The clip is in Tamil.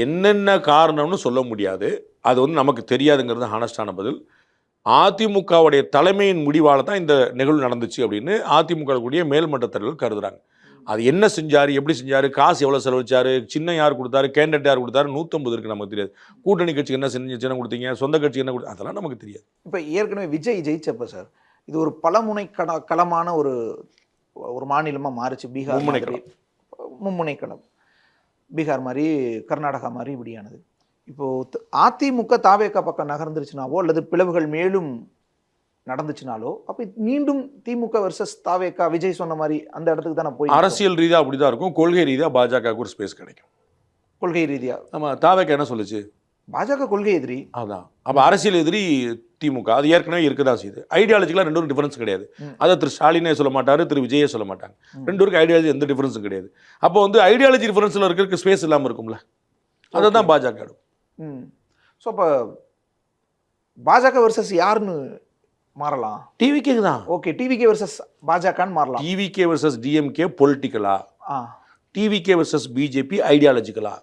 என்னென்ன காரணம்னு சொல்ல முடியாது. அது வந்து நமக்கு தெரியாதுங்கிறது ஹானஸ்டான பதில். அதிமுகவுடைய தலைமையின் முடிவால தான் இந்த நிகழ்வு நடந்துச்சு அப்படின்னு அதிமுக கூடிய மேல்மட்ட தலைவர்கள் கருதுறாங்க. அது என்ன செஞ்சாரு, எப்படி செஞ்சாரு, காசு எவ்வளோ செலவழிச்சாரு, சின்னம் யார் கொடுத்தாரு, கேண்டிடேட் யார் கொடுத்தாரு, 150 இருக்கு நமக்கு தெரியாது. கூட்டணி கட்சிக்கு என்ன சின்னம் கொடுத்தீங்க, சொந்த கட்சிக்கு என்ன கொடுத்தீங்க, அதெல்லாம் நமக்கு தெரியாது. இப்போ ஏற்கனவே விஜய் ஜெயிச்சப்ப சார் இது ஒரு பலமுனை களமான ஒரு ஒரு மாநிலமா மாறுச்சு. பீகார் மும்முனை மாதிரி மும்முனை களம், பீகார் மாதிரி கர்நாடகா மாதிரி இப்படியானது. இப்போ அதிமுக தாவேகா பக்கம் நகர்ந்துருச்சுனாவோ அல்லது பிளவுகள் மேலும் நடந்துச்சுனாலோ அப்ப மீண்டும் திமுக வர்சஸ் தாவேகா விஜய் சொன்ன மாதிரி அந்த இடத்துக்கு தான் போய் அரசியல் ரீதியாக அப்படிதான் இருக்கும், கொள்கை ரீதியாக பாஜகவுக்கு ஒரு ஸ்பேஸ் கிடைக்கும். கொள்கை ரீதியா நம்ம தாவேகா என்ன சொல்லுச்சு, பாஜக கொள்கை எதிரி. அதான் அப்போ அரசியல் எதிரி திமுக, அது ஏற்கனவே இருக்கதான் செய்யுது. ஐடியாலஜிக்கெலாம் ரெண்டு டிஃபரன்ஸ் கிடையாது. அதை திரு ஸ்டாலினே சொல்ல மாட்டாரு, திரு விஜயே சொல்ல மாட்டாங்க. ரெண்டு பேருக்கு ஐடியாலஜி எந்த டிஃபரன்ஸும் கிடையாது. அப்போ வந்து ஐடியாலஜி டிஃபரன்ஸில் இருக்கிற ஸ்பேஸ் இல்லாமல் இருக்கும்ல, அதை தான் பாஜக எடுக்கும். ஸோ அப்போ பாஜக வர்சஸ் யாருன்னு மாறலாம்? டிவிகே தான். ஓகே, டிவிகே வர்சஸ் பாஜகன்னு மாறலாம். டிவிகே வர்சஸ் டிஎம்கே பொலிட்டிக்கலா, டிவிகே வர்சஸ் பிஜேபி ஐடியாலஜிக்கலா,